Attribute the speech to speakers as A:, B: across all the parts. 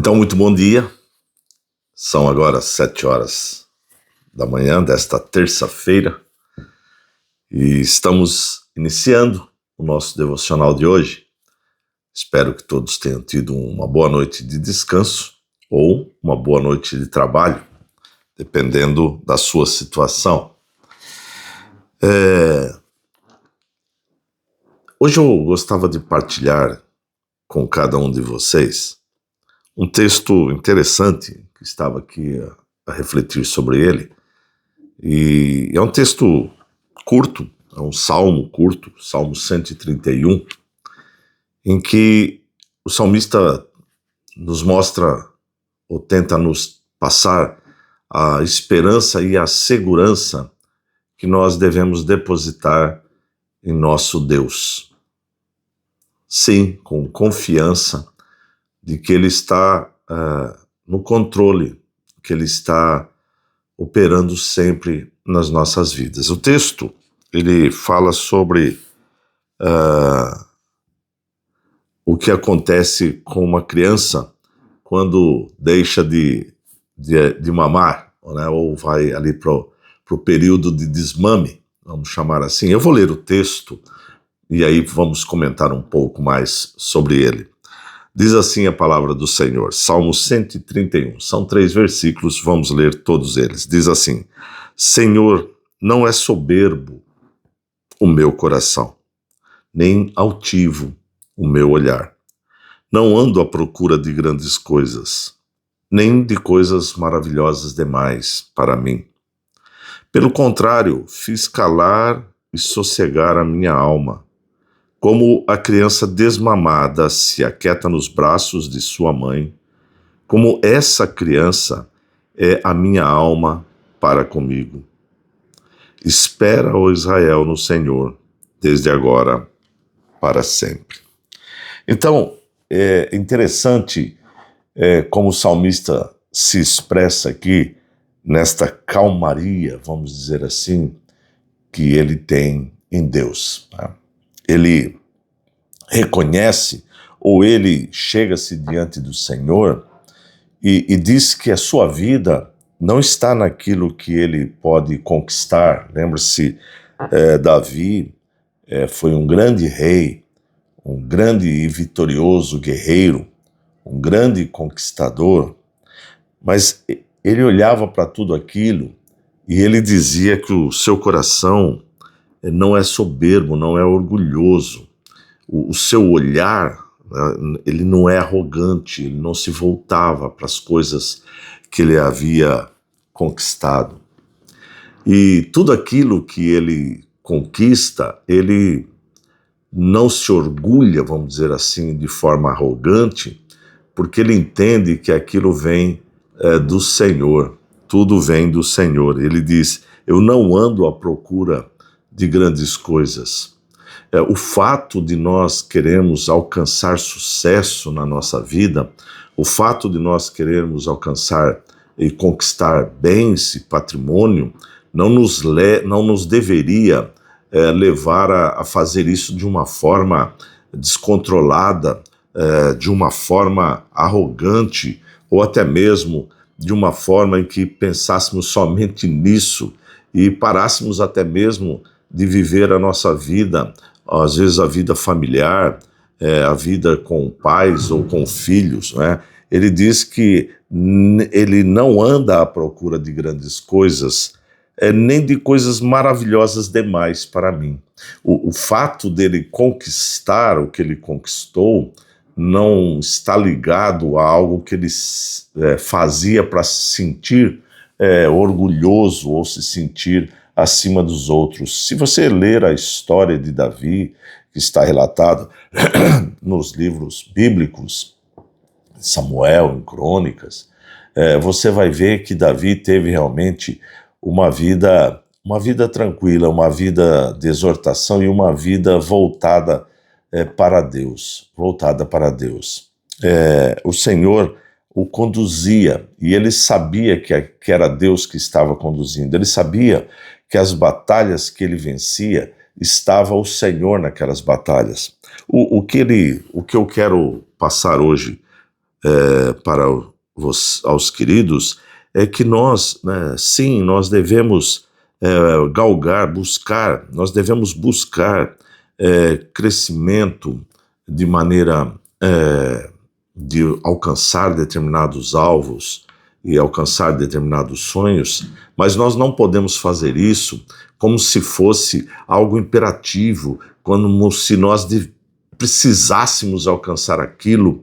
A: Então, muito bom dia. São agora 7 horas da manhã desta terça-feira e estamos iniciando o nosso devocional de hoje. Espero que todos tenham tido uma boa noite de descanso ou uma boa noite de trabalho, dependendo da sua situação. Hoje eu gostava de partilhar com cada um de vocês um texto interessante que estava aqui a refletir sobre ele. E é um texto curto, é um salmo curto, Salmo 131, em que o salmista nos mostra ou tenta nos passar a esperança e a segurança que nós devemos depositar em nosso Deus. Sim, com confiança de que Ele está no controle, que Ele está operando sempre nas nossas vidas. O texto, ele fala sobre o que acontece com uma criança quando deixa de mamar, né, ou vai ali para o período de desmame, vamos chamar assim. Eu vou ler o texto e aí vamos comentar um pouco mais sobre ele. Diz assim a palavra do Senhor, Salmo 131, são 3 versículos, vamos ler todos eles. Diz assim: Senhor, não é soberbo o meu coração, nem altivo o meu olhar. Não ando à procura de grandes coisas, nem de coisas maravilhosas demais para mim. Pelo contrário, fiz calar e sossegar a minha alma, como a criança desmamada se aquieta nos braços de sua mãe, como essa criança é a minha alma para comigo. Espera, ó Israel, no Senhor, desde agora para sempre. Então, é interessante como o salmista se expressa aqui, nesta calmaria, vamos dizer assim, que ele tem em Deus, né? Ele reconhece, ou ele chega-se diante do Senhor e diz que a sua vida não está naquilo que ele pode conquistar. Lembra-se, Davi foi um grande rei, um grande e vitorioso guerreiro, um grande conquistador, mas ele olhava para tudo aquilo e ele dizia que o seu coração não é soberbo, não é orgulhoso. O seu olhar, ele não é arrogante, ele não se voltava para as coisas que ele havia conquistado. E tudo aquilo que ele conquista, ele não se orgulha, vamos dizer assim, de forma arrogante, porque ele entende que aquilo vem do Senhor, tudo vem do Senhor. Ele diz, eu não ando à procura de grandes coisas. O fato de nós queremos alcançar sucesso na nossa vida, o fato de nós querermos alcançar e conquistar bens e patrimônio, não nos deveria levar a fazer isso de uma forma descontrolada, de uma forma arrogante, ou até mesmo de uma forma em que pensássemos somente nisso e parássemos até mesmo de viver a nossa vida, às vezes a vida familiar, a vida com pais ou com filhos, né? Ele diz que ele não anda à procura de grandes coisas, nem de coisas maravilhosas demais para mim. O fato dele conquistar o que ele conquistou não está ligado a algo que ele fazia para se sentir orgulhoso ou se sentir acima dos outros. Se você ler a história de Davi, que está relatada nos livros bíblicos, Samuel, em Crônicas, você vai ver que Davi teve realmente uma vida tranquila, uma vida de exortação e uma vida voltada para Deus, o Senhor o conduzia e ele sabia que era Deus que estava conduzindo, ele sabia que as batalhas que ele vencia, estava o Senhor naquelas batalhas. O que eu quero passar hoje aos queridos é que nós, né, sim, nós devemos nós devemos buscar crescimento de maneira de alcançar determinados alvos e alcançar determinados sonhos, mas nós não podemos fazer isso como se fosse algo imperativo, como se nós precisássemos alcançar aquilo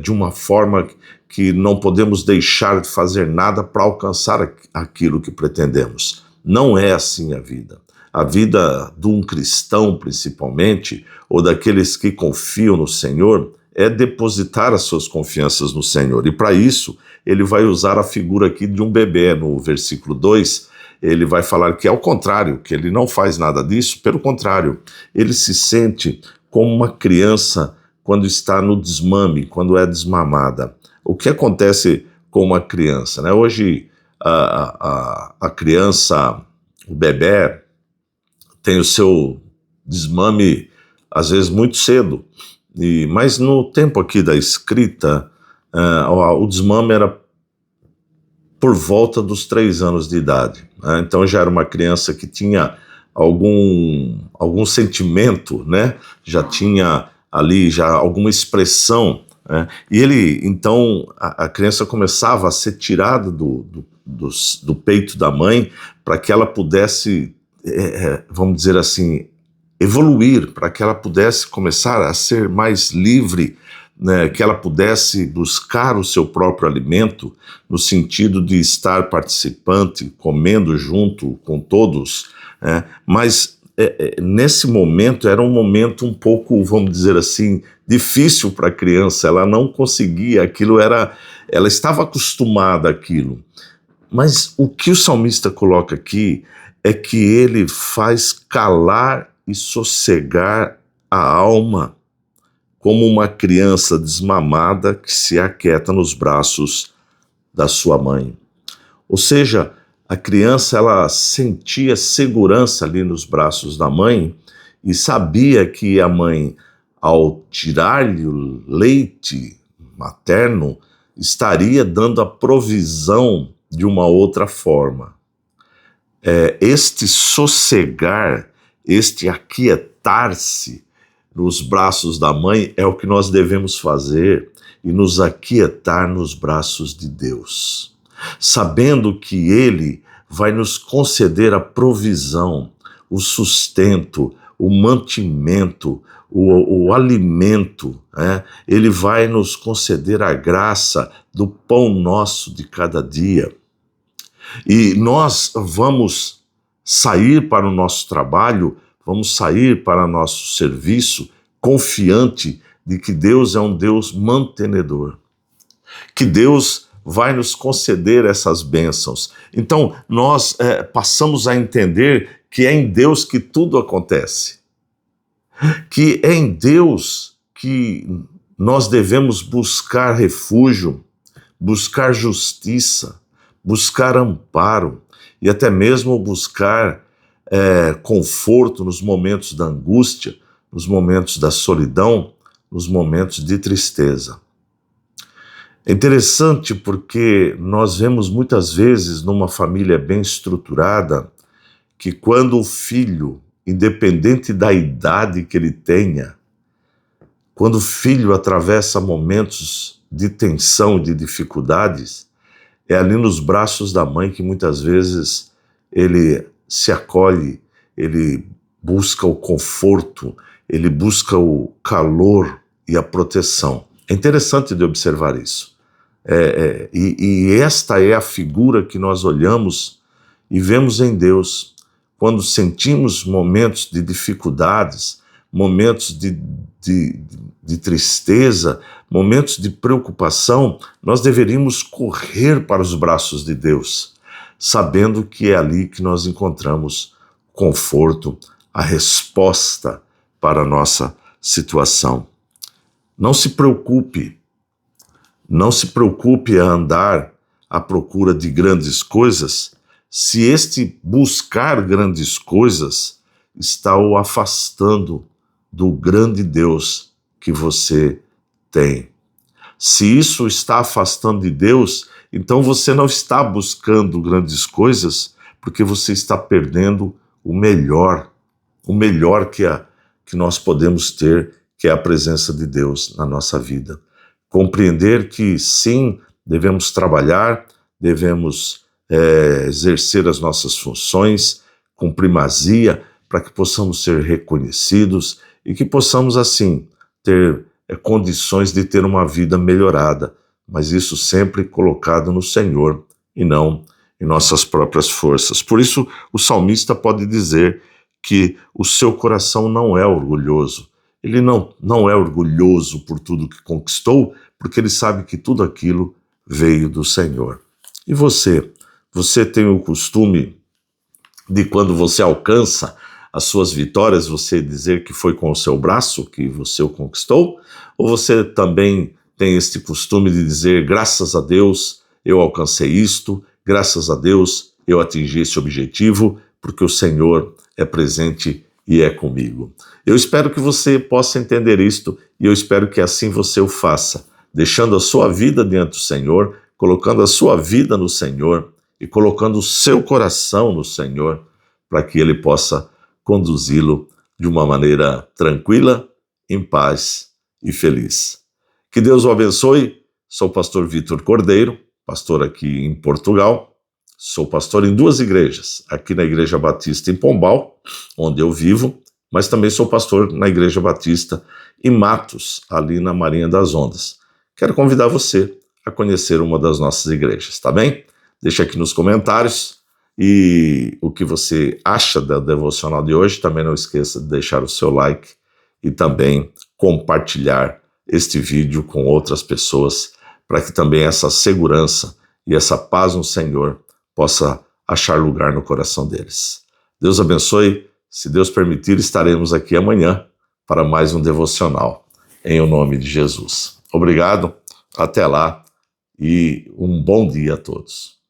A: de uma forma que não podemos deixar de fazer nada para alcançar aquilo que pretendemos. Não é assim a vida. A vida de um cristão, principalmente, ou daqueles que confiam no Senhor, é depositar as suas confianças no Senhor. E para isso, ele vai usar a figura aqui de um bebê. No versículo 2, ele vai falar que é o contrário, que ele não faz nada disso, pelo contrário, ele se sente como uma criança quando está no desmame, quando é desmamada. O que acontece com uma criança, né? Hoje, a criança, o bebê, tem o seu desmame, às vezes, muito cedo. Mas no tempo aqui da escrita, o desmame era por volta dos 3 anos de idade. Né? Então já era uma criança que tinha algum sentimento, né? Já tinha ali alguma expressão, né? E então a criança começava a ser tirada do peito da mãe para que ela pudesse, vamos dizer assim, evoluir, para que ela pudesse começar a ser mais livre, né, que ela pudesse buscar o seu próprio alimento, no sentido de estar participante, comendo junto com todos, mas nesse momento era um momento um pouco, vamos dizer assim, difícil para a criança, ela não conseguia, ela estava acostumada àquilo. Mas o que o salmista coloca aqui é que ele faz calar e sossegar a alma, como uma criança desmamada que se aquieta nos braços da sua mãe. Ou seja, a criança, ela sentia segurança ali nos braços da mãe e sabia que a mãe, ao tirar-lhe o leite materno, estaria dando a provisão de uma outra forma. Este sossegar, este aquietar-se nos braços da mãe é o que nós devemos fazer e nos aquietar nos braços de Deus, sabendo que Ele vai nos conceder a provisão, o sustento, o mantimento, o alimento, né? Ele vai nos conceder a graça do pão nosso de cada dia. E nós vamos sair para o nosso trabalho, vamos sair para nosso serviço, confiante de que Deus é um Deus mantenedor, que Deus vai nos conceder essas bênçãos. Então, nós passamos a entender que é em Deus que tudo acontece, que é em Deus que nós devemos buscar refúgio, buscar justiça, buscar amparo e até mesmo buscar conforto nos momentos da angústia, nos momentos da solidão, nos momentos de tristeza. É interessante porque nós vemos muitas vezes numa família bem estruturada que quando o filho, independente da idade que ele tenha, quando o filho atravessa momentos de tensão, de dificuldades, é ali nos braços da mãe que muitas vezes ele se acolhe, ele busca o conforto, ele busca o calor e a proteção. É interessante de observar isso. E esta é a figura que nós olhamos e vemos em Deus. Quando sentimos momentos de dificuldades, momentos de tristeza, momentos de preocupação, nós deveríamos correr para os braços de Deus, sabendo que é ali que nós encontramos conforto, a resposta para a nossa situação. Não se preocupe a andar à procura de grandes coisas, se este buscar grandes coisas está o afastando do grande Deus que você tem. Se isso está afastando de Deus, então você não está buscando grandes coisas, porque você está perdendo o melhor que nós podemos ter, que é a presença de Deus na nossa vida. Compreender que sim, devemos trabalhar, devemos exercer as nossas funções com primazia, para que possamos ser reconhecidos e que possamos, assim, ter condições de ter uma vida melhorada, mas isso sempre colocado no Senhor e não em nossas próprias forças. Por isso, o salmista pode dizer que o seu coração não é orgulhoso. Ele não é orgulhoso por tudo que conquistou, porque ele sabe que tudo aquilo veio do Senhor. E você? Você tem o costume de, quando você alcança as suas vitórias, você dizer que foi com o seu braço que você o conquistou? Ou você também tem este costume de dizer, graças a Deus eu alcancei isto, graças a Deus eu atingi esse objetivo, porque o Senhor é presente e é comigo? Eu espero que você possa entender isto e eu espero que assim você o faça, deixando a sua vida diante do Senhor, colocando a sua vida no Senhor e colocando o seu coração no Senhor, para que Ele possa conduzi-lo de uma maneira tranquila, em paz e feliz. Que Deus o abençoe. Sou o pastor Vitor Cordeiro, pastor aqui em Portugal. Sou pastor em 2 igrejas, aqui na Igreja Batista em Pombal, onde eu vivo, mas também sou pastor na Igreja Batista em Matos, ali na Marinha das Ondas. Quero convidar você a conhecer uma das nossas igrejas, tá bem? Deixa aqui nos comentários e o que você acha da devocional de hoje. Também não esqueça de deixar o seu like e também compartilhar este vídeo com outras pessoas, para que também essa segurança e essa paz no Senhor possa achar lugar no coração deles. Deus abençoe. Se Deus permitir, estaremos aqui amanhã para mais um devocional, em o nome de Jesus. Obrigado, até lá e um bom dia a todos.